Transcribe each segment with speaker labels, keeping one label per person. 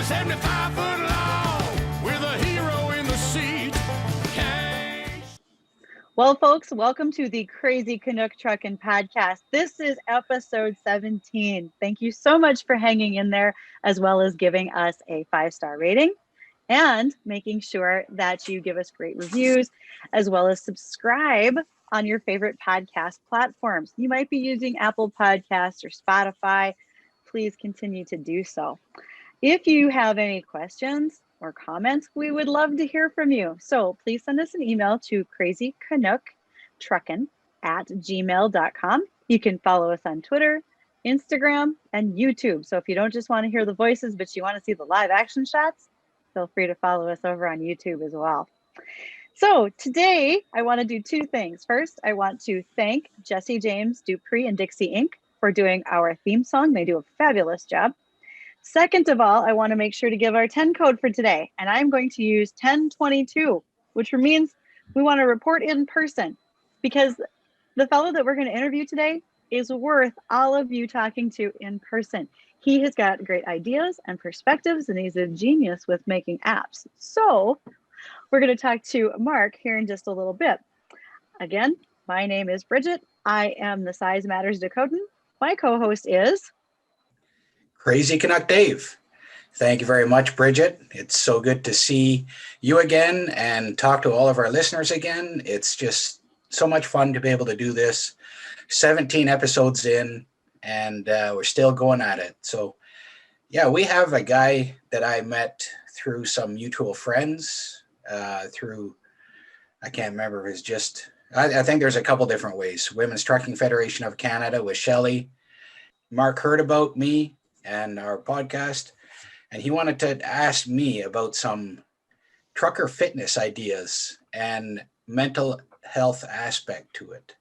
Speaker 1: 75 foot long with a hero in the seat.
Speaker 2: Well, folks, welcome to the Crazy Canuck Truckin' podcast. This is episode 17. Thank you so much for hanging in there, as well as giving us a 5-star rating and making sure that you give us great reviews, as well as subscribe on your favorite podcast platforms. You might be using Apple Podcasts or Spotify. Please continue to do so. If you have any questions or comments, we would love to hear from you. So please send us an email to crazycanucktruckin@gmail.com. You can follow us on Twitter, Instagram, and YouTube. So if you don't just want to hear the voices, but you want to see the live action shots, feel free to follow us over on YouTube as well. So today I want to do two things. First, I want to thank Jesse James Dupree and Dixie Inc. for doing our theme song. They do a fabulous job. Second of all, I want to make sure to give our 10 code for today, and I'm going to use 1022, which means we want to report in person, because the fellow that we're going to interview today is worth all of you talking to in person. He has got great ideas and perspectives, and he's a genius with making apps. So we're going to talk to Mark here in just a little bit. Again, my name is Bridget. I am the Size Matters Dakotan. My co-host is
Speaker 3: Crazy Canuck Dave. Thank you very much, Bridget. It's so good to see you again and talk to all of our listeners again. It's just so much fun to be able to do this. 17 episodes in, and we're still going at it. So, yeah, we have a guy that I met through some mutual friends, I can't remember if it's just, I think there's a couple different ways. Women's Trucking Federation of Canada with Shelley. Mark heard about me and our podcast, and he wanted to ask me about some trucker fitness ideas and mental health aspect to it.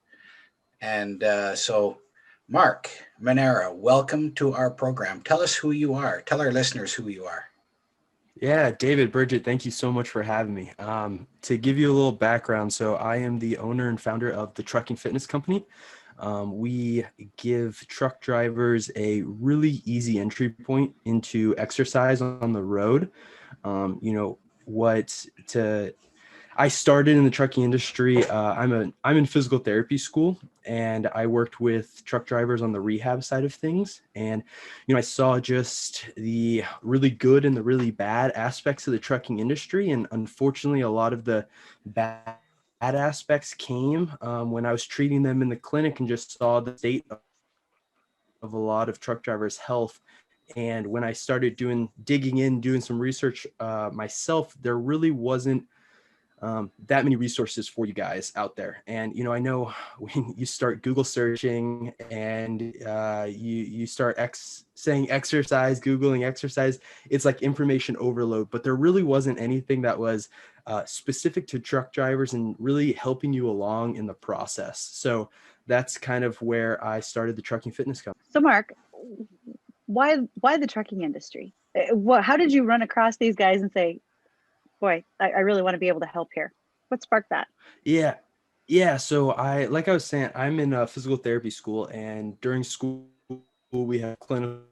Speaker 3: And so, Mark, Manera, welcome to our program. Tell us who you are. Tell our listeners who you are.
Speaker 4: Yeah, David, Bridget, thank you so much for having me. To give you a little background, so I am the owner and founder of the Trucking Fitness Company. We give truck drivers a really easy entry point into exercise on the road. I started in the trucking industry. I'm in physical therapy school, and I worked with truck drivers on the rehab side of things. And, I saw just the really good and the really bad aspects of the trucking industry. And unfortunately, a lot of the bad aspects came when I was treating them in the clinic and just saw the state of a lot of truck drivers' health. And when I started doing some research myself, there really wasn't that many resources for you guys out there. And, I know when you start Google searching and you start saying exercise, Googling exercise, it's like information overload, but there really wasn't anything that was specific to truck drivers and really helping you along in the process. So that's kind of where I started the Trucking Fitness Company.
Speaker 2: So Mark, why the trucking industry? How did you run across these guys and say, boy, I really want to be able to help here? What sparked that?
Speaker 4: Yeah. So like I was saying, I'm in a physical therapy school, and during school we have clinical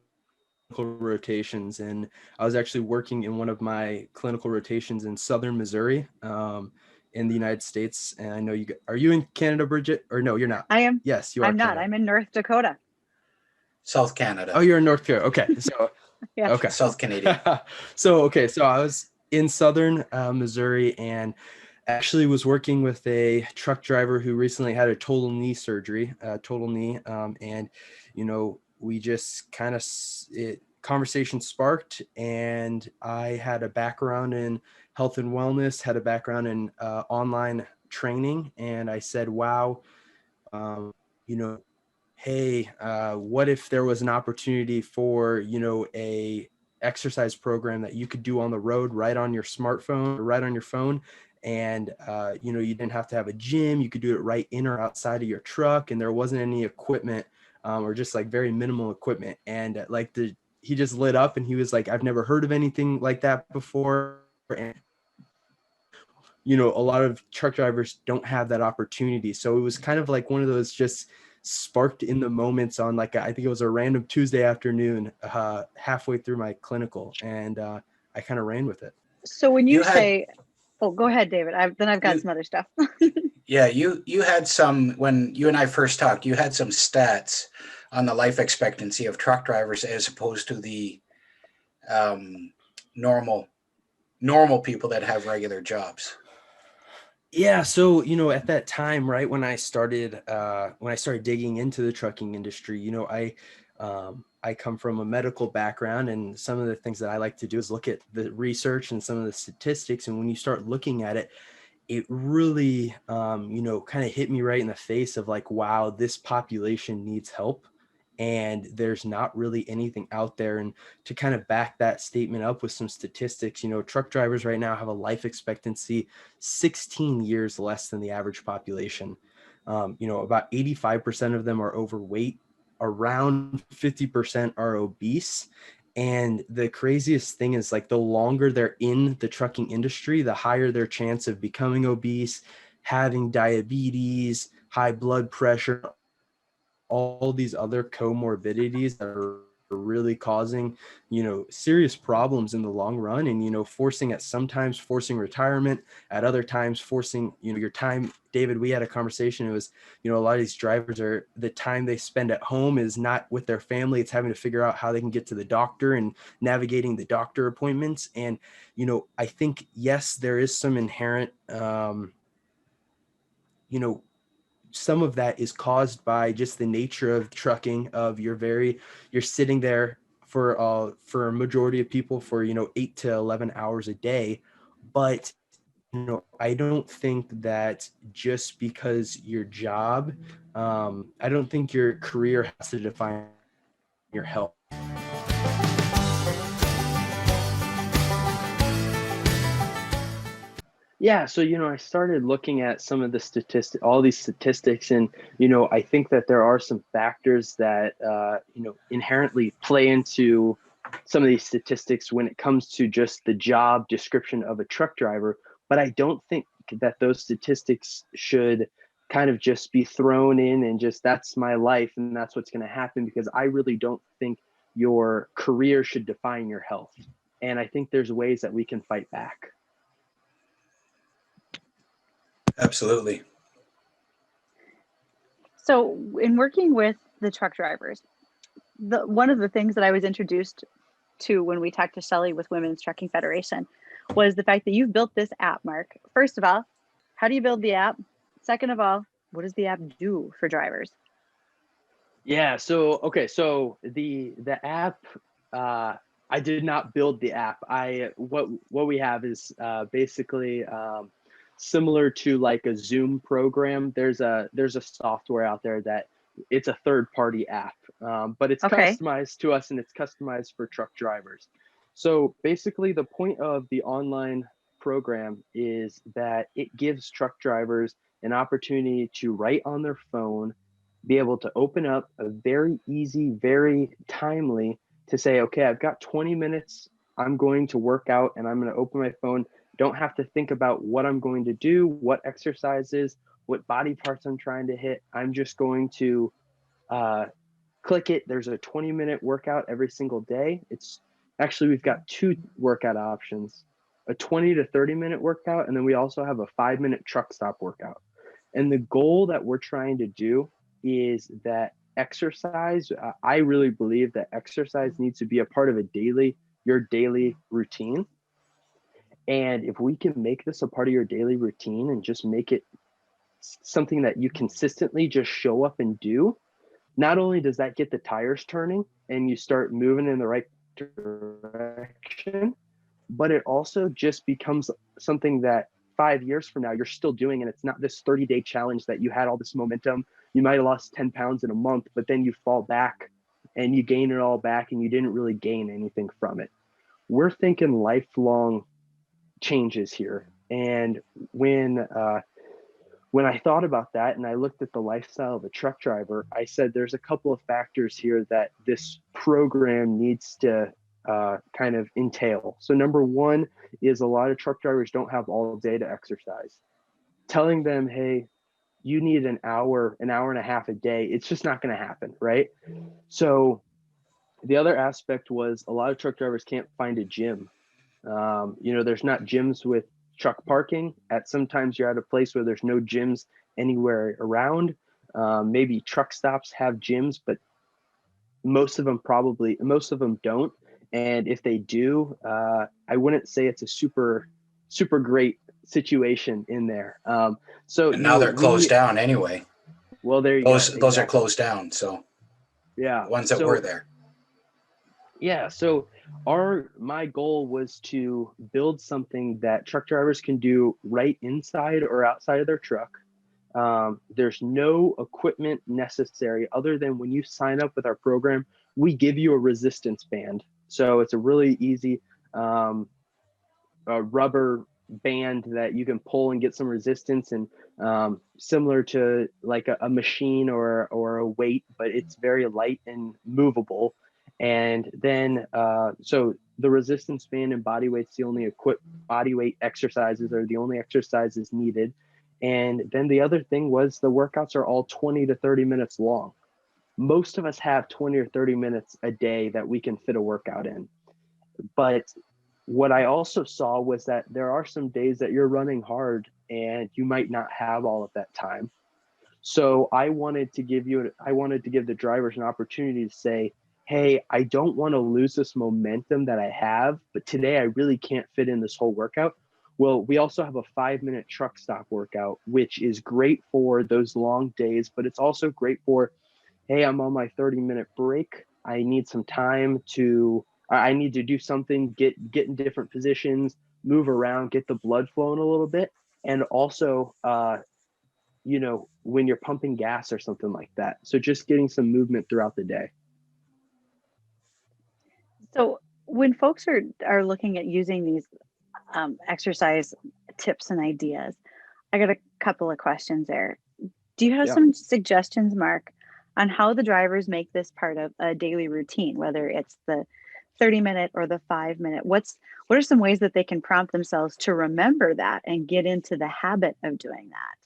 Speaker 4: rotations, and I was actually working in one of my clinical rotations in Southern Missouri, in the United States. And I know are you in Canada, Bridget? Or no, you're not?
Speaker 2: I am.
Speaker 4: Yes, you are.
Speaker 2: I'm not.
Speaker 4: Canada.
Speaker 2: I'm in North Dakota.
Speaker 3: South Canada.
Speaker 4: Oh, you're in North Dakota. Okay. So,
Speaker 2: yeah.
Speaker 4: Okay.
Speaker 3: South Canadian.
Speaker 4: So I was in Southern Missouri, and actually was working with a truck driver who recently had a total knee surgery, and, we just kind of, conversation sparked, and I had a background in health and wellness, had a background in online training. And I said, wow, hey, what if there was an opportunity for, a exercise program that you could do on the road, right on your smartphone, or right on your phone. And, you didn't have to have a gym. You could do it right in or outside of your truck. And there wasn't any equipment, or just like very minimal equipment. And he just lit up, and he was like, I've never heard of anything like that before. And, a lot of truck drivers don't have that opportunity. So it was kind of like one of those just sparked in the moments on like, I think it was a random Tuesday afternoon, halfway through my clinical, and I kind of ran with it.
Speaker 2: So when you
Speaker 3: You had
Speaker 2: say, oh, go ahead, David. Then I've got
Speaker 3: you
Speaker 2: some other stuff.
Speaker 3: yeah, you had some when you and I first talked, you had some stats on the life expectancy of truck drivers as opposed to the um, normal people that have regular jobs.
Speaker 4: Yeah. So, at that time, right, when I started digging into the trucking industry, I come from a medical background, and some of the things that I like to do is look at the research and some of the statistics. And when you start looking at it, it really, kind of hit me right in the face of like, wow, this population needs help. And there's not really anything out there. And to kind of back that statement up with some statistics, truck drivers right now have a life expectancy 16 years less than the average population. About 85% of them are overweight, around 50% are obese. And the craziest thing is like the longer they're in the trucking industry, the higher their chance of becoming obese, having diabetes, high blood pressure, all these other comorbidities that are really causing, serious problems in the long run, and, sometimes forcing retirement, at other times forcing, your time. David, we had a conversation. It was, a lot of these drivers are, the time they spend at home is not with their family. It's having to figure out how they can get to the doctor and navigating the doctor appointments. And, I think, yes, there is some inherent, some of that is caused by just the nature of trucking, of you're sitting there for a majority of people for 8 to 11 hours a day. But I don't think that just because your job, I don't think your career has to define your health. Yeah, so I started looking at some of the all these statistics, and I think that there are some factors that inherently play into some of these statistics when it comes to just the job description of a truck driver. But I don't think that those statistics should kind of just be thrown in and just, that's my life and that's what's going to happen, because I really don't think your career should define your health. And I think there's ways that we can fight back.
Speaker 3: Absolutely.
Speaker 2: So in working with the truck drivers, one of the things that I was introduced to when we talked to Shelley with Women's Trucking Federation was the fact that you've built this app, Mark. First of all, how do you build the app? Second of all, what does the app do for drivers?
Speaker 4: Yeah. So the app, I did not build the app. What we have is basically similar to like a Zoom program. There's a software out there that it's a third-party app, but it's customized to us and it's customized for truck drivers. So basically, the point of the online program is that it gives truck drivers an opportunity to write on their phone, be able to open up a very easy, very timely to say, okay, I've got 20 minutes. I'm going to work out and I'm going to open my phone. Don't have to think about what I'm going to do, what exercises, what body parts I'm trying to hit. I'm just going to click it. There's a 20-minute workout every single day. It's actually, we've got two workout options, a 20 to 30-minute workout. And then we also have a 5-minute truck stop workout. And the goal that we're trying to do is that exercise, I really believe that exercise needs to be a part of your daily routine. And if we can make this a part of your daily routine and just make it something that you consistently just show up and do, not only does that get the tires turning and you start moving in the right direction, but it also just becomes something that 5 years from now you're still doing, and it's not this 30-day challenge that you had all this momentum. You might have lost 10 pounds in a month, but then you fall back and you gain it all back and you didn't really gain anything from it. We're thinking lifelong changes here. And when I thought about that and I looked at the lifestyle of a truck driver, I said there's a couple of factors here that this program needs to kind of entail. So number one is a lot of truck drivers don't have all day to exercise. Telling them, hey, you need an hour and a half a day. It's just not going to happen, right? So the other aspect was a lot of truck drivers can't find a gym. There's not gyms with truck parking. Sometimes you're at a place where there's no gyms anywhere around. Maybe truck stops have gyms, but most of them don't. And if they do, I wouldn't say it's a super great situation in there.
Speaker 3: And now they're closed down anyway.
Speaker 4: Well, there you
Speaker 3: go.
Speaker 4: go.
Speaker 3: Those
Speaker 4: Exactly.
Speaker 3: are closed down. So
Speaker 4: yeah,
Speaker 3: the ones that were there.
Speaker 4: Yeah. So my goal was to build something that truck drivers can do right inside or outside of their truck. There's no equipment necessary other than when you sign up with our program, we give you a resistance band. So it's a really easy rubber band that you can pull and get some resistance, and similar to like a machine or a weight, but it's very light and movable. And then so the resistance band and body weight's the only body weight exercises are the only exercises needed. And then the other thing was the workouts are all 20 to 30 minutes long. Most of us have 20 or 30 minutes a day that we can fit a workout in. But what I also saw was that there are some days that you're running hard and you might not have all of that time. So I wanted to give the drivers an opportunity to say, hey, I don't want to lose this momentum that I have, but today I really can't fit in this whole workout. Well, we also have a 5-minute truck stop workout, which is great for those long days, but it's also great for, hey, I'm on my 30-minute break. I need some time I need to do something, get in different positions, move around, get the blood flowing a little bit. And also, when you're pumping gas or something like that. So just getting some movement throughout the day.
Speaker 2: So when folks are looking at using these exercise tips and ideas, I got a couple of questions there. Do you have some suggestions, Mark, on how the drivers make this part of a daily routine, whether it's the 30-minute or the 5-minute? What are some ways that they can prompt themselves to remember that and get into the habit of doing that?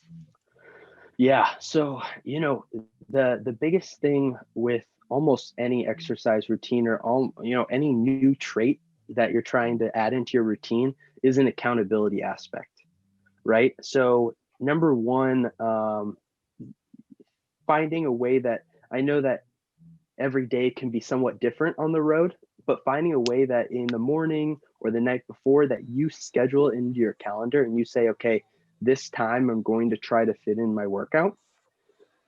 Speaker 4: Yeah. So, the biggest thing with almost any exercise routine or any new trait that you're trying to add into your routine is an accountability aspect, right? So number one, finding a way that I know that every day can be somewhat different on the road, but finding a way that in the morning or the night before that you schedule it into your calendar and you say, okay, this time I'm going to try to fit in my workout.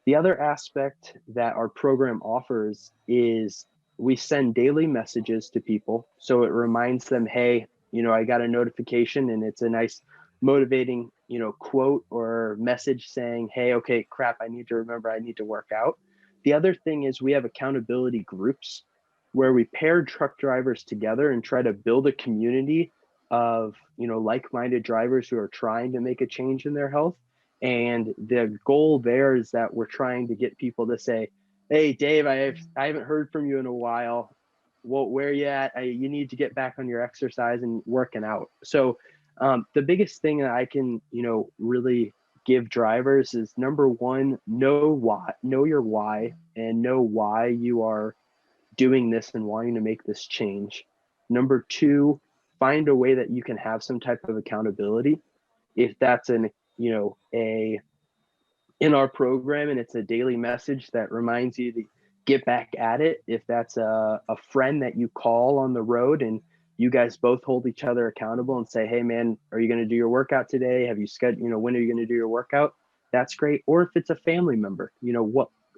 Speaker 4: The other aspect that our program offers is we send daily messages to people. So it reminds them, hey, I got a notification, and it's a nice motivating, quote or message saying, hey, okay, crap, I need to work out. The other thing is we have accountability groups where we pair truck drivers together and try to build a community of, like-minded drivers who are trying to make a change in their health. And the goal there is that we're trying to get people to say, hey, Dave, I haven't heard from you in a while. Well, where are you at? You need to get back on your exercise and working out. So the biggest thing that I can, really give drivers is, number one, know your why, and know why you are doing this and wanting to make this change. Number two, find a way that you can have some type of accountability. If that's in our program and it's a daily message that reminds you to get back at it. If that's a friend that you call on the road and you guys both hold each other accountable and say, hey man, are you going to do your workout today? Have you scheduled, when are you going to do your workout? That's great. Or if it's a family member,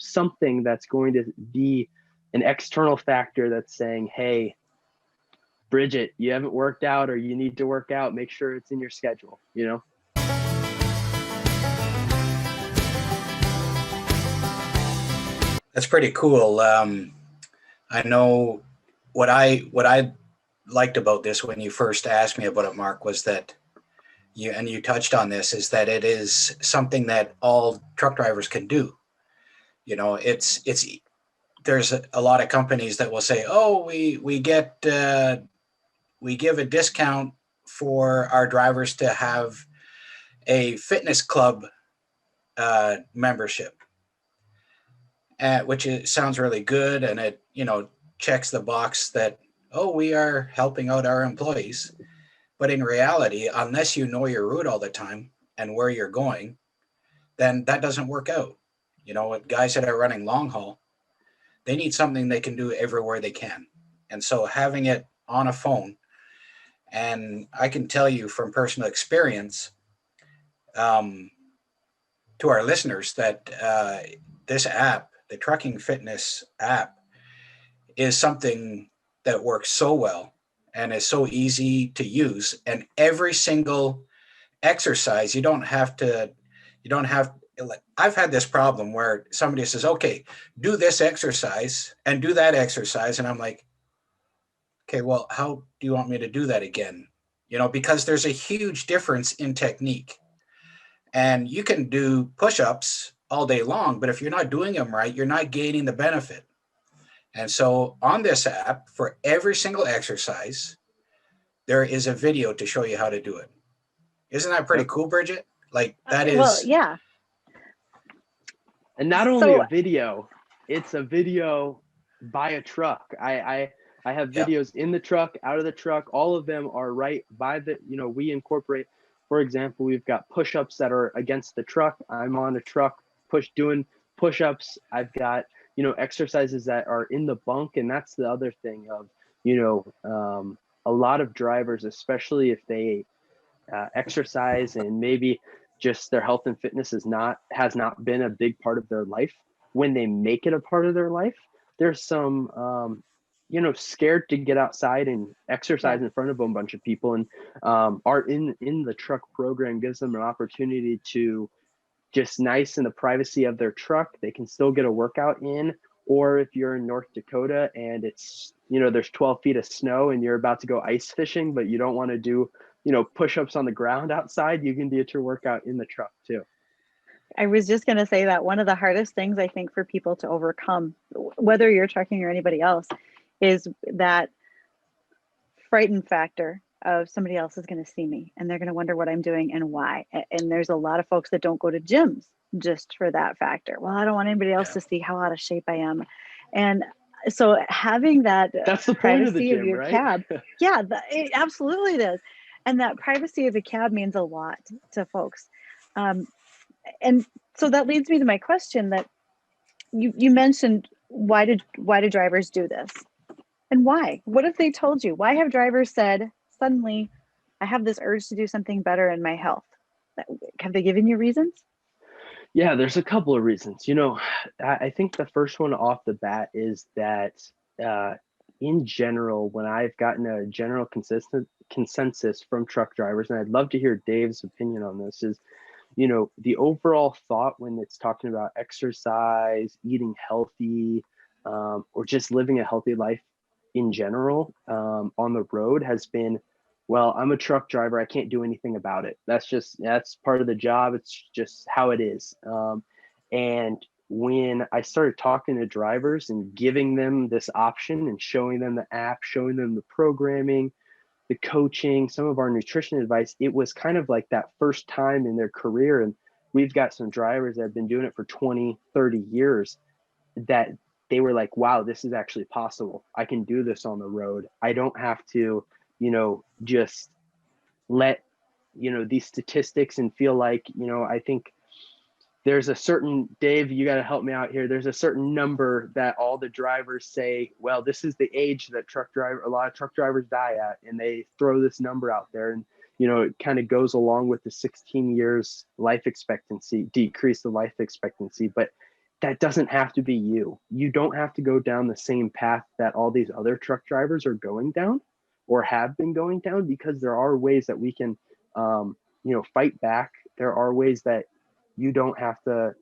Speaker 4: something that's going to be an external factor that's saying, hey, Bridget, you haven't worked out or you need to work out, make sure it's in your schedule,
Speaker 3: That's pretty cool. I know what I liked about this when you first asked me about it, Mark, was that you touched on this, is that it is something that all truck drivers can do. It's there's a lot of companies that will say, oh, we give a discount for our drivers to have a fitness club membership, sounds really good, and it checks the box that, oh, we are helping out our employees. But in reality, unless you know your route all the time and where you're going, then that doesn't work out. Guys that are running long haul, they need something they can do everywhere they can. And so having it on a phone, and I can tell you from personal experience, to our listeners, that this app, the Trucking Fitness app, is something that works so well and is so easy to use. And every single exercise, you don't have, I've had this problem where somebody says, okay, do this exercise and do that exercise. And I'm like, okay, well, how do you want me to do that again? Because there's a huge difference in technique. And you can do push-ups all day long, but if you're not doing them right, you're not gaining the benefit. And so on this app, for every single exercise, there is a video to show you how to do it. Isn't that pretty cool, Bridget? Like, that is...
Speaker 2: Well, yeah.
Speaker 4: And not only a video, it's a video by a truck. I have videos in the truck, out of the truck. All of them are right by the, we incorporate, for example, we've got push-ups that are against the truck. I'm on a truck doing push-ups. I've got, exercises that are in the bunk. And that's the other thing of, a lot of drivers, especially if they exercise and maybe just their health and fitness has not been a big part of their life. When they make it a part of their life, there's some, scared to get outside and exercise in front of a bunch of people. And are in the truck program gives them an opportunity to just nice in the privacy of their truck. They can still get a workout in. Or if you're in North Dakota and it's, there's 12 feet of snow and you're about to go ice fishing, but you don't want to do, push-ups on the ground outside, you can get your workout in the truck too.
Speaker 2: I was just going to say that one of the hardest things I think for people to overcome, whether you're trucking or anybody else, is that frightened factor of somebody else is going to see me and they're going to wonder what I'm doing and why. And there's a lot of folks that don't go to gyms just for that factor. Well, I don't want anybody else to see how out of shape I am. And so having that's
Speaker 4: the point of the gym,
Speaker 2: of your
Speaker 4: right?
Speaker 2: cab. It absolutely is. And that privacy of a cab means a lot to folks. And so that leads me to my question that you mentioned, why do drivers do this? And why? What if they told you? Why have drivers said, suddenly, I have this urge to do something better in my health? Have they given you reasons?
Speaker 4: Yeah, there's a couple of reasons. I think the first one off the bat is that in general, when I've gotten a general consensus from truck drivers, and I'd love to hear Dave's opinion on this, is, the overall thought when it's talking about exercise, eating healthy, or just living a healthy life in general on the road has been, well, I'm a truck driver, I can't do anything about it. That's part of the job. It's just how it is. And when I started talking to drivers and giving them this option and showing them the app, showing them the programming, the coaching, some of our nutrition advice, it was kind of like that first time in their career. And we've got some drivers that have been doing it for 20, 30 years that they were like, wow, this is actually possible. I can do this on the road. I don't have to, just let, these statistics and feel like, I think there's a certain, Dave, you got to help me out here. There's a certain number that all the drivers say, well, this is the age that a lot of truck drivers die at. And they throw this number out there and, it kind of goes along with the 16 years life expectancy, decrease the life expectancy. But that doesn't have to be you. You don't have to go down the same path that all these other truck drivers are going down or have been going down, because there are ways that we can, fight back. There are ways that you don't have to,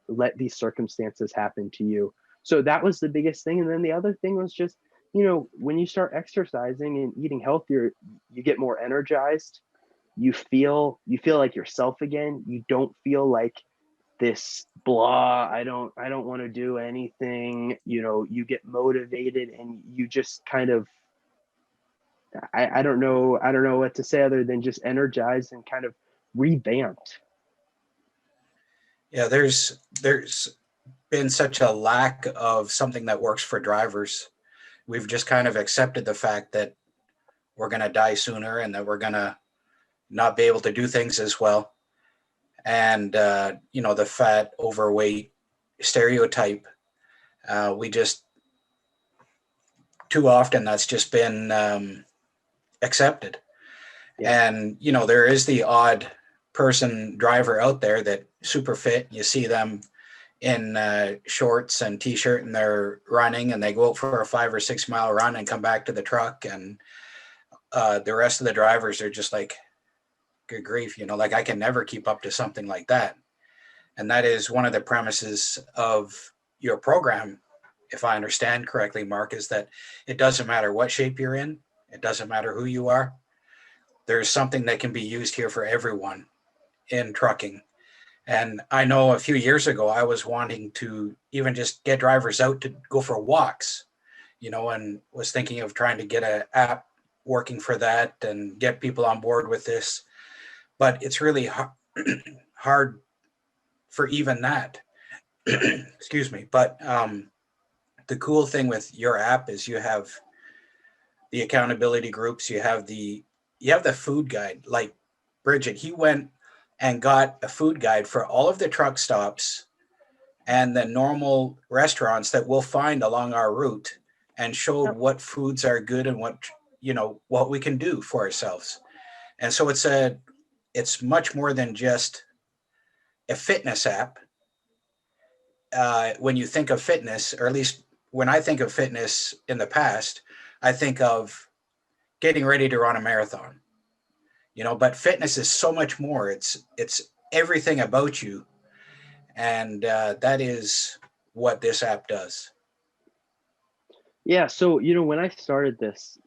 Speaker 4: let these circumstances happen to you. So that was the biggest thing. And then the other thing was just, when you start exercising and eating healthier, you get more energized. You feel like yourself again. You don't feel like this blah, I don't want to do anything. You get motivated and you just kind of, I don't know what to say other than just energized and kind of revamped.
Speaker 3: Yeah, there's been such a lack of something that works for drivers. We've just kind of accepted the fact that we're going to die sooner and that we're going to not be able to do things as well. And, the fat, overweight stereotype, we just, too often, that's just been accepted.
Speaker 4: Yeah.
Speaker 3: And, there is the odd person driver out there that super fit. You see them in shorts and t-shirt and they're running and they go out for a 5 or 6 mile run and come back to the truck. And the rest of the drivers are just like, good grief, like I can never keep up to something like that. And that is one of the premises of your program, if I understand correctly, Mark, is that it doesn't matter what shape you're in. It doesn't matter who you are. There's something that can be used here for everyone in trucking. And I know a few years ago, I was wanting to even just get drivers out to go for walks, and was thinking of trying to get an app working for that and get people on board with this. But it's really hard for even that. Excuse me. But the cool thing with your app is you have the accountability groups, you have the food guide. Like Bridget, he went and got a food guide for all of the truck stops and the normal restaurants that we'll find along our route, and showed what foods are good and what we can do for ourselves. And so it's much more than just a fitness app. When you think of fitness, or at least when I think of fitness in the past, I think of getting ready to run a marathon. But fitness is so much more. It's everything about you, and that is what this app does.
Speaker 4: Yeah. So, when I started this,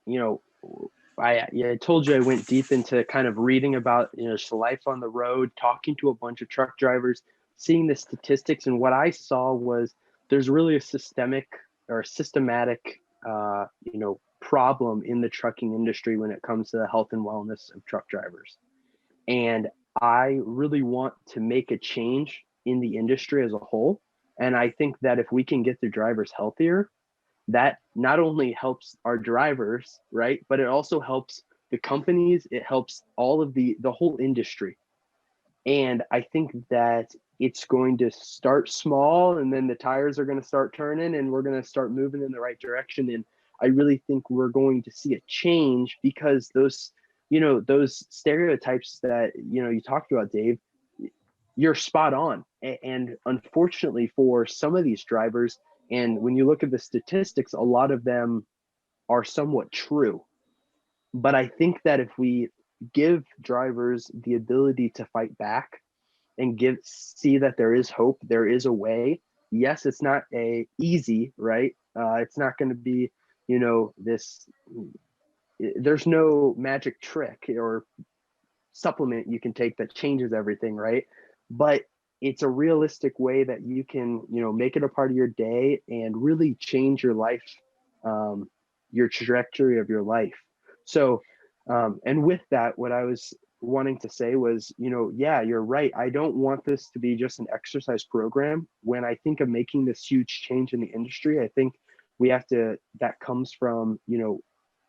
Speaker 4: I told you I went deep into kind of reading about, just life on the road, talking to a bunch of truck drivers, seeing the statistics. And what I saw was there's really a systematic problem in the trucking industry when it comes to the health and wellness of truck drivers. And I really want to make a change in the industry as a whole. And I think that if we can get the drivers healthier, that not only helps our drivers, right, but it also helps the companies. It helps all of the whole industry. And I think that it's going to start small, and then the tires are going to start turning and we're going to start moving in the right direction. And I really think we're going to see a change, because those stereotypes that, you talked about, Dave, you're spot on. And unfortunately for some of these drivers, and when you look at the statistics, a lot of them are somewhat true. But I think that if we give drivers the ability to fight back and see that there is hope, there is a way. Yes, it's not easy, right? It's not going to be, this. There's no magic trick or supplement you can take that changes everything, right? But it's a realistic way that you can, make it a part of your day and really change your life, your trajectory of your life. So, and with that, what I was wanting to say was, yeah, you're right. I don't want this to be just an exercise program. When I think of making this huge change in the industry, I think that comes from,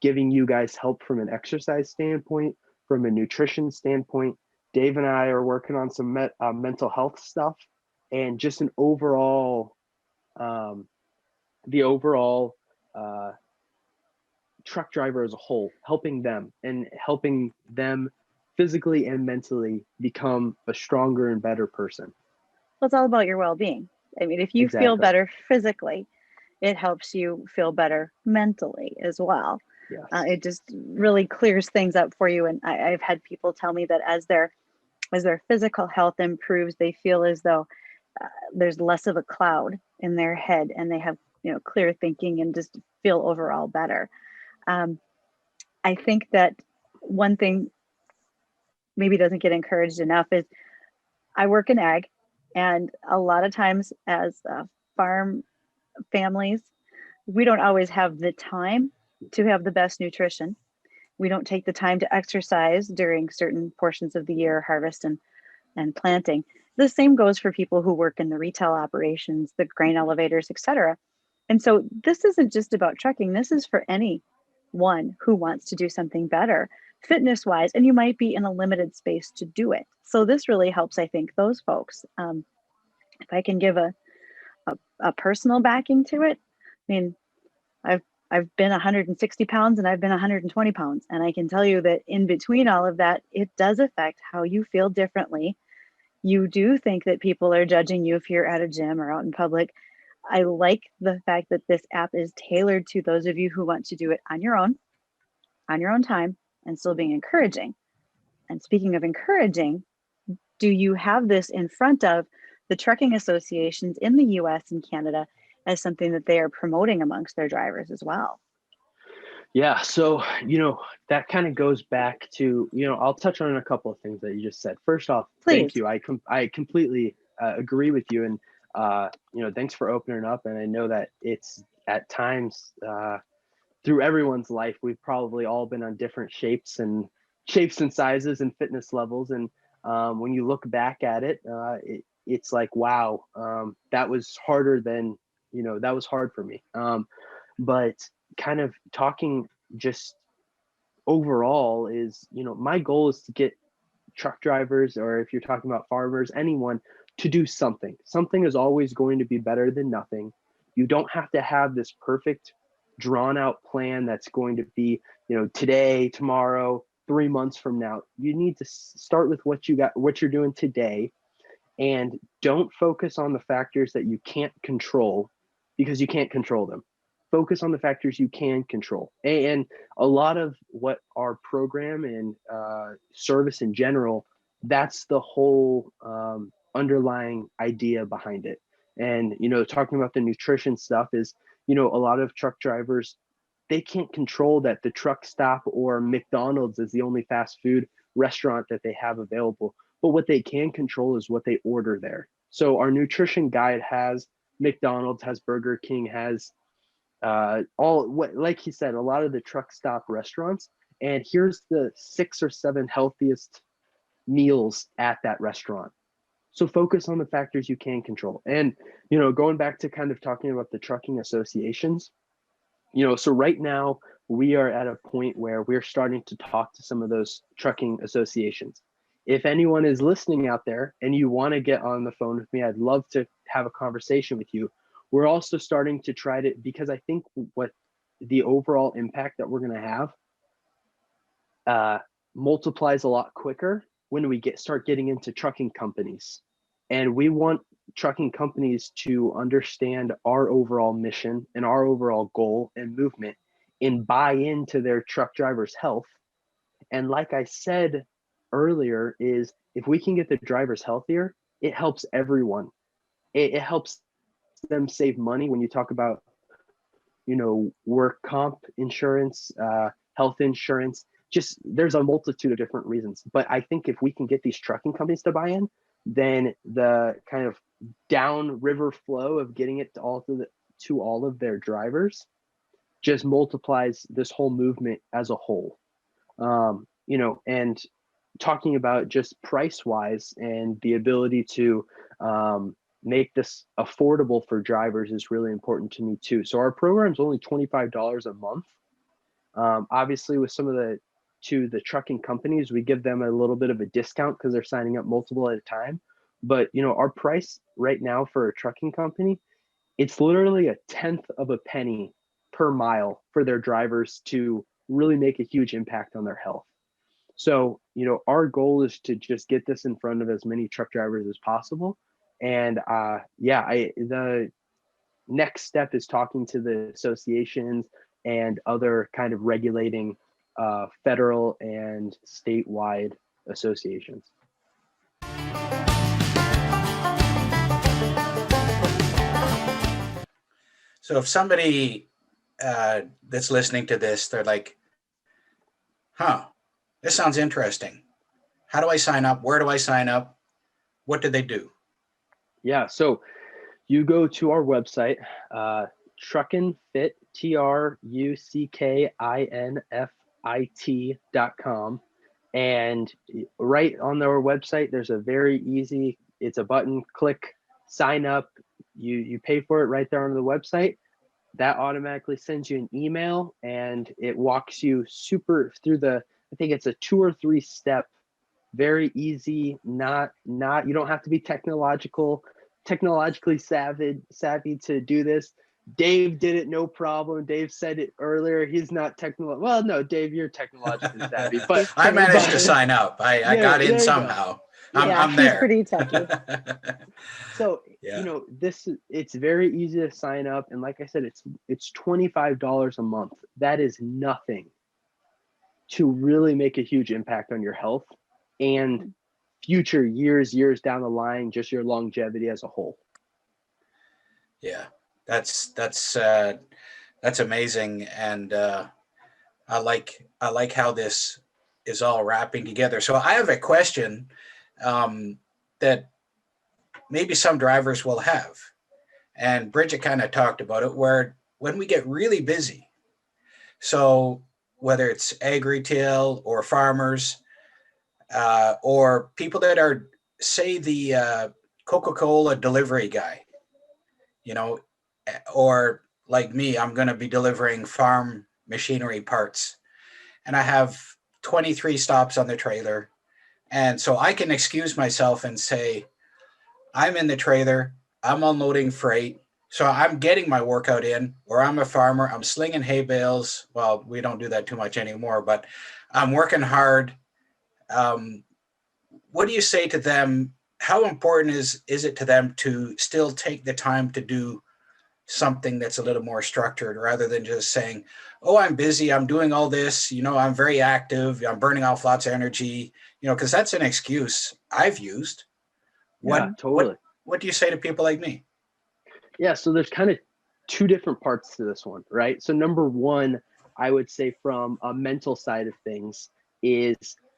Speaker 4: giving you guys help from an exercise standpoint, from a nutrition standpoint. Dave and I are working on some mental health stuff, and just an overall, the overall truck driver as a whole, helping them physically and mentally become a stronger and better person.
Speaker 2: Well, it's all about your well-being. I mean, if you feel better physically, it helps you feel better mentally as well.
Speaker 4: Yes.
Speaker 2: It just really clears things up for you. And I've had people tell me that as their physical health improves, they feel as though there's less of a cloud in their head, and they have clear thinking and just feel overall better. I think that one thing maybe doesn't get encouraged enough is I work in ag, and a lot of times as farm families, we don't always have the time to have the best nutrition. We don't take the time to exercise during certain portions of the year, harvest and planting. The same goes for people who work in the retail operations, the grain elevators, etc. And so this isn't just about trucking. This is for anyone who wants to do something better fitness wise, and you might be in a limited space to do it. So this really helps, I think, those folks. If I can give a personal backing to it, I mean, I've been 160 pounds and I've been 120 pounds. And I can tell you that in between all of that, it does affect how you feel differently. You do think that people are judging you if you're at a gym or out in public. I like the fact that this app is tailored to those of you who want to do it on your own time, and still being encouraging. And speaking of encouraging, do you have this in front of the trucking associations in the US and Canada as something that they are promoting amongst their drivers as well?
Speaker 4: Yeah, so that kind of goes back to I'll touch on a couple of things that you just said. First off,
Speaker 2: Please.
Speaker 4: thank you. I completely agree with you, and thanks for opening up. And I know that it's at times through everyone's life, we've probably all been on different shapes and sizes and fitness levels, and when you look back at it, it's like, wow, that was harder than that was hard for me. But kind of talking just overall is, my goal is to get truck drivers, or if you're talking about farmers, anyone, to do something. Something is always going to be better than nothing. You don't have to have this perfect drawn out plan that's going to be, today, tomorrow, 3 months from now. You need to start with what you're doing today, and don't focus on the factors that you can't control, because you can't control them. Focus on the factors you can control. And a lot of what our program and service in general, that's the whole underlying idea behind it. And, talking about the nutrition stuff is, a lot of truck drivers, they can't control that the truck stop or McDonald's is the only fast food restaurant that they have available. But what they can control is what they order there. So our nutrition guide has McDonald's, has Burger King, has like he said, a lot of the truck stop restaurants. And here's the 6 or 7 healthiest meals at that restaurant. So focus on the factors you can control. And, going back to kind of talking about the trucking associations, so right now we are at a point where we're starting to talk to some of those trucking associations. If anyone is listening out there and you want to get on the phone with me, I'd love to have a conversation with you. We're also starting to try to, because I think what the overall impact that we're going to have multiplies a lot quicker when we start getting into trucking companies. And we want trucking companies to understand our overall mission and our overall goal and movement, and buy into their truck drivers' health. And like I said earlier, is if we can get the drivers healthier, it helps everyone. It helps them save money when you talk about, work comp insurance, health insurance. Just there's a multitude of different reasons. But I think if we can get these trucking companies to buy in, then the kind of down river flow of getting it to all of their drivers just multiplies this whole movement as a whole. And talking about just price wise and the ability to make this affordable for drivers is really important to me too. So our program's only $25 a month. Obviously with some of the trucking companies, we give them a little bit of a discount because they're signing up multiple at a time. But our price right now for a trucking company, it's literally a tenth of a penny per mile for their drivers to really make a huge impact on their health. So, our goal is to just get this in front of as many truck drivers as possible. And the next step is talking to the associations and other kind of regulating federal and statewide associations.
Speaker 3: So if somebody that's listening to this, they're like, this sounds interesting. How do I sign up? Where do I sign up? What do they do? Yeah,
Speaker 4: so you go to our website, Truckin Fit, TruckinFit.com. And right on our website, there's a very easy, It's a button, click, sign up. You pay for it right there on the website. That automatically sends you an email, and it walks you super through I think it's a 2 or 3 step, very easy, not you don't have to be technologically savvy to do this. Dave did it, no problem. Dave said it earlier. He's not well, no, Dave, you're technologically savvy, but
Speaker 3: I managed to sign up. I got in
Speaker 4: there you go.
Speaker 3: somehow.
Speaker 2: Yeah,
Speaker 3: I'm
Speaker 2: he's
Speaker 3: there.
Speaker 2: pretty techy.
Speaker 4: So,
Speaker 3: Yeah.
Speaker 4: it's very easy to sign up. And like I said, it's $25 a month. That is nothing to really make a huge impact on your health and future years down the line, just your longevity as a whole.
Speaker 3: Yeah, that's amazing. And I like how this is all wrapping together. So I have a question that maybe some drivers will have. And Bridget kind of talked about it, where when we get really busy, so whether it's ag retail or farmers or people that are, say, the Coca-Cola delivery guy, or like me, I'm going to be delivering farm machinery parts, and I have 23 stops on the trailer. And so I can excuse myself and say, I'm in the trailer, I'm unloading freight, so I'm getting my workout in, or I'm a farmer, I'm slinging hay bales. Well, we don't do that too much anymore, but I'm working hard. What do you say to them? How important is it to them to still take the time to do something that's a little more structured, rather than just saying, oh, I'm busy, I'm doing all this, I'm very active, I'm burning off lots of energy, because that's an excuse I've used.
Speaker 4: Yeah, totally.
Speaker 3: What do you say to people like me?
Speaker 4: Yeah, so there's kind of 2 different parts to this one, right? So number one, I would say from a mental side of things is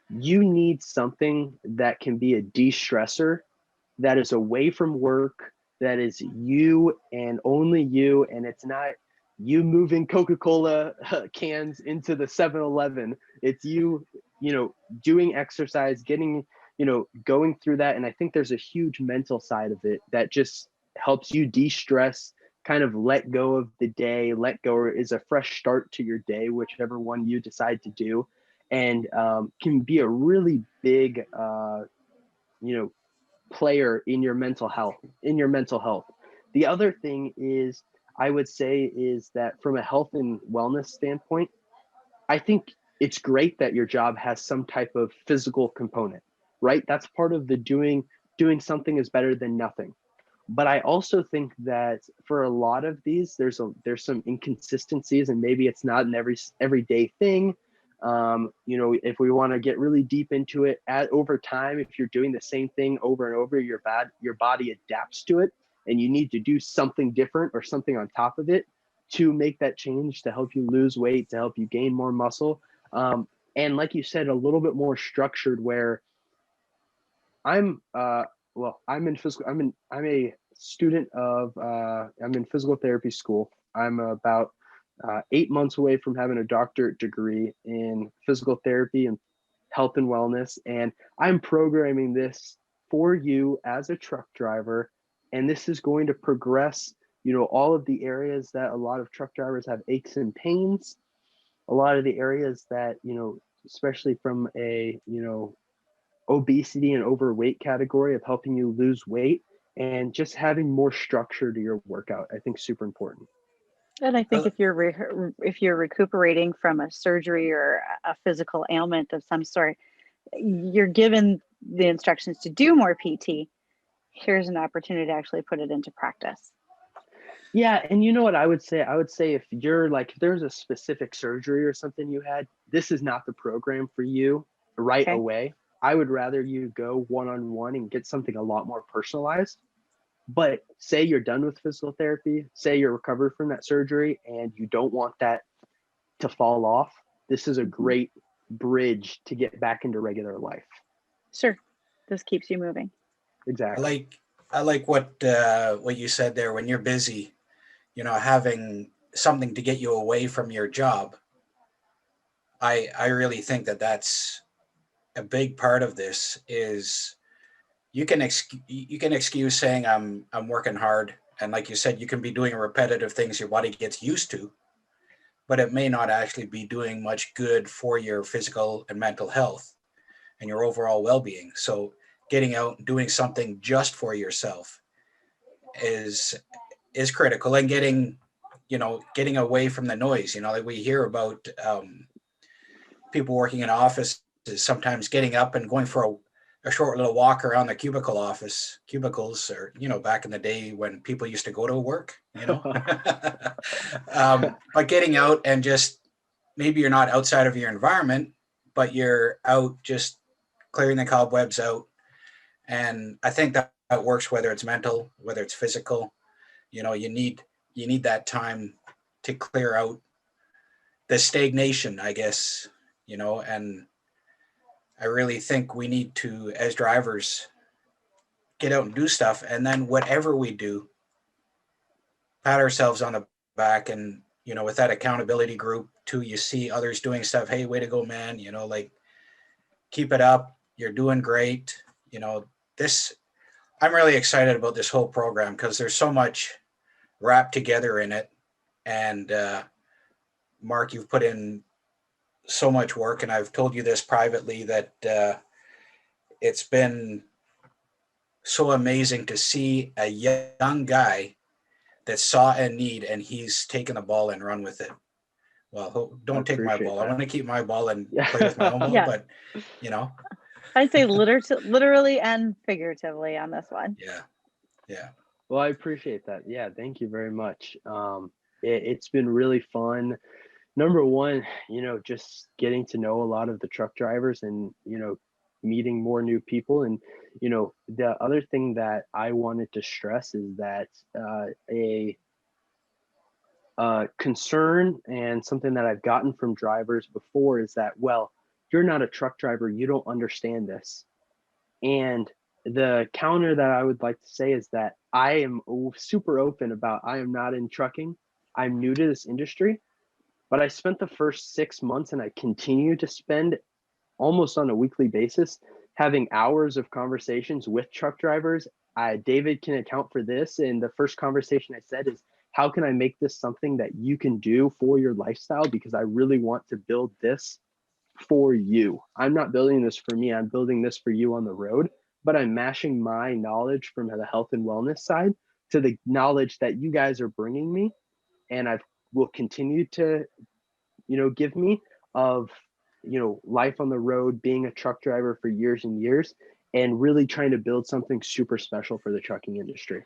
Speaker 4: you need something that can be a de-stressor, that is away from work, that is you and only you, and it's not you moving Coca-Cola cans into the 7-Eleven. It's you, doing exercise, getting, going through that. And I think there's a huge mental side of it that just helps you de-stress, kind of let go of the day. Let go is a fresh start to your day, whichever one you decide to do, and can be a really big, player in your mental health. The other thing is, I would say, is that from a health and wellness standpoint, I think it's great that your job has some type of physical component, right? That's part of the doing something is better than nothing. But I also think that for a lot of these, there's some inconsistencies, and maybe it's not an everyday thing. If we want to get really deep into it, over time, if you're doing the same thing over and over, your body adapts to it, and you need to do something different or something on top of it to make that change, to help you lose weight, to help you gain more muscle. And like you said, a little bit more structured, where I'm in physical therapy school. I'm about 8 months away from having a doctorate degree in physical therapy and health and wellness. And I'm programming this for you as a truck driver. And this is going to progress, all of the areas that a lot of truck drivers have aches and pains, a lot of the areas that, especially from a, obesity and overweight category, of helping you lose weight, and just having more structure to your workout, I think super important.
Speaker 2: And I think if you're recuperating from a surgery or a physical ailment of some sort, you're given the instructions to do more PT. Here's an opportunity to actually put it into practice.
Speaker 4: Yeah, and you know what I would say? I would say, if you're like, if there's a specific surgery or something you had, this is not the program for you right away. I would rather you go one-on-one and get something a lot more personalized. But say you're done with physical therapy, say you're recovered from that surgery, and you don't want that to fall off, this is a great bridge to get back into regular life.
Speaker 2: Sure. This keeps you moving.
Speaker 4: Exactly.
Speaker 3: I like what you said there. When you're busy, having something to get you away from your job. I really think that that's a big part of this, is, you can excuse saying I'm working hard, and like you said, you can be doing repetitive things your body gets used to, but it may not actually be doing much good for your physical and mental health and your overall well-being. So getting out and doing something just for yourself is critical, and getting away from the noise. Like we hear about people working in offices sometimes getting up and going for a short little walk around the cubicles, or back in the day when people used to go to work. But getting out and just, maybe you're not outside of your environment, but you're out just clearing the cobwebs out. And I think that works, whether it's mental, whether it's physical. You need that time to clear out the stagnation, I guess. And I really think we need to, as drivers, get out and do stuff. And then whatever we do, pat ourselves on the back. And, with that accountability group too, you see others doing stuff. Hey, way to go, man. Like, keep it up. You're doing great. I'm really excited about this whole program because there's so much wrapped together in it. And Mark, you've put in so much work, and I've told you this privately, that it's been so amazing to see a young guy that saw a need and he's taken the ball and run with it. Well, don't take my ball. I want to keep my ball and play with my own ball,
Speaker 2: Yeah.
Speaker 3: But
Speaker 2: I'd say literally and figuratively on this one.
Speaker 3: Yeah.
Speaker 4: Well, I appreciate that. Yeah, thank you very much. It's been really fun. Number one, just getting to know a lot of the truck drivers and, meeting more new people. And, the other thing that I wanted to stress is that a concern and something that I've gotten from drivers before is that, well, you're not a truck driver, you don't understand this. And the counter that I would like to say is that I am super open about, I am not in trucking. I'm new to this industry, but I spent the first 6 months, and I continue to spend almost on a weekly basis having hours of conversations with truck drivers. David can account for this. And the first conversation I said is, how can I make this something that you can do for your lifestyle? Because I really want to build this for you. I'm not building this for me. I'm building this for you on the road, but I'm mashing my knowledge from the health and wellness side to the knowledge that you guys are bringing me. And I will continue to, give me of, life on the road, being a truck driver for years and years, and really trying to build something super special for the trucking industry.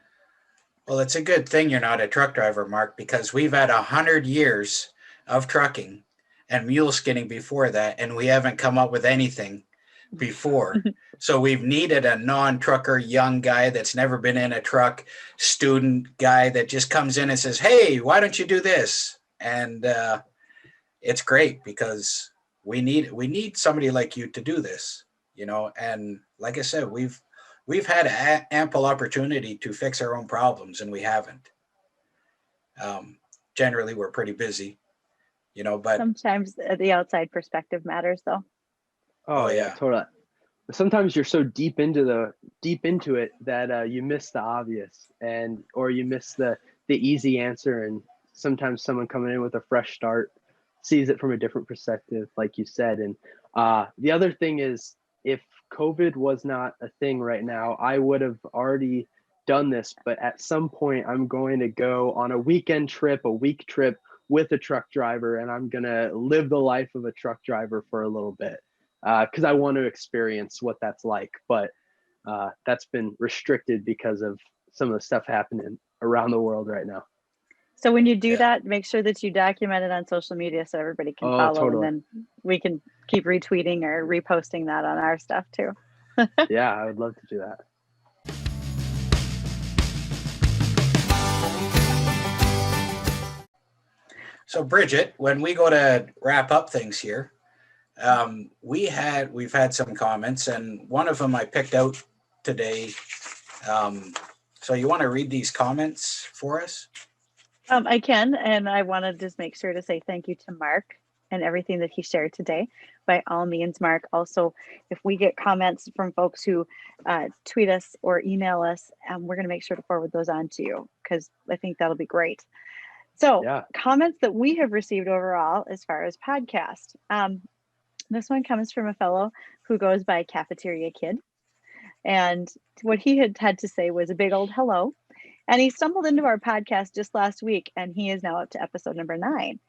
Speaker 3: Well, it's a good thing you're not a truck driver, Mark, because we've had 100 years of trucking and mule skinning before that, and we haven't come up with anything before. So we've needed a non-trucker young guy that's never been in a truck, student guy that just comes in and says, hey, why don't you do this? And it's great because we need somebody like you to do this, and like I said, we've had ample opportunity to fix our own problems, and we haven't. Generally, we're pretty busy, but
Speaker 2: Sometimes the outside perspective matters, though.
Speaker 4: Oh yeah, totally. Sometimes you're so deep into it that you miss the obvious, or you miss the easy answer. And sometimes someone coming in with a fresh start sees it from a different perspective, like you said. And the other thing is, if COVID was not a thing right now, I would have already done this. But at some point, I'm going to go on a weekend trip, a week trip with a truck driver, and I'm going to live the life of a truck driver for a little bit because I want to experience what that's like. But that's been restricted because of some of the stuff happening around the world right now.
Speaker 2: So when you do that, make sure that you document it on social media so everybody can follow. Totally. And then we can keep retweeting or reposting that on our stuff too.
Speaker 4: Yeah, I would love to do that.
Speaker 3: So Bridget, when we go to wrap up things here, we've had some comments, and one of them I picked out today. So you want to read these comments for us?
Speaker 2: I can, and I want to just make sure to say thank you to Mark and everything that he shared today, by all means, Mark. Also, if we get comments from folks who tweet us or email us, we're going to make sure to forward those on to you, because I think that'll be great. So
Speaker 4: Yeah.
Speaker 2: comments that we have received overall as far as podcast. This one comes from a fellow who goes by Cafeteria Kid. And what he had to say was a big old hello. And he stumbled into our podcast just last week, and he is now up to episode number 9.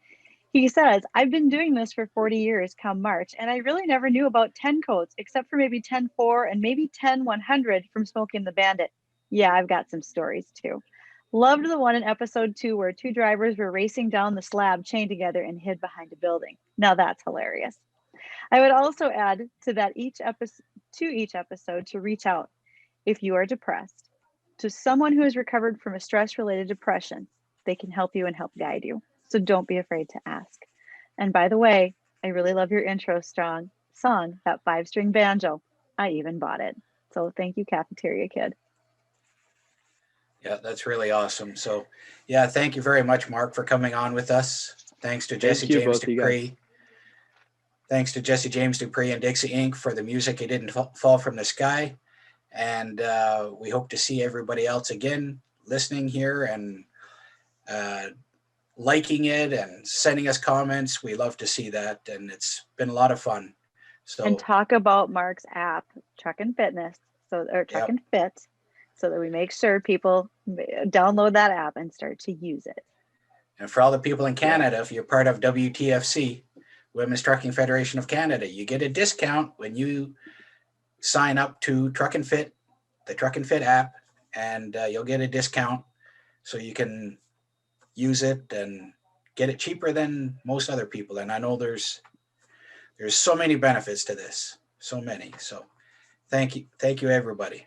Speaker 2: He says, I've been doing this for 40 years come March, and I really never knew about 10 codes, except for maybe 10-4 and maybe 10-100 from Smoking the Bandit. Yeah, I've got some stories too. Loved the one in episode 2 where 2 drivers were racing down the slab chained together and hid behind a building. Now that's hilarious. I would also add to that each episode to reach out if you are depressed to someone who has recovered from a stress-related depression. They can help you and help guide you. So don't be afraid to ask. And by the way, I really love your intro song, that 5-string banjo. I even bought it. So thank you, Cafeteria Kid.
Speaker 3: Yeah, that's really awesome. So, yeah, thank you very much, Mark, for coming on with us. Thanks to Jesse
Speaker 4: you,
Speaker 3: James
Speaker 4: both of you guys.
Speaker 3: Dupree. Thanks to Jesse James Dupree and Dixie Inc. for the music It Didn't Fall from the Sky. And we hope to see everybody else again listening here and liking it and sending us comments. We love to see that. And it's been a lot of fun. So,
Speaker 2: and talk about Mark's app, Truckin Fitness, or Truckin Fit, so that we make sure people download that app and start to use it.
Speaker 3: And for all the people in Canada, if you're part of WTFC, Women's Trucking Federation of Canada, you get a discount when you sign up to Truckin Fit, the Truckin Fit app, and you'll get a discount so you can use it and get it cheaper than most other people. And I know there's so many benefits to this, so many. So thank you everybody.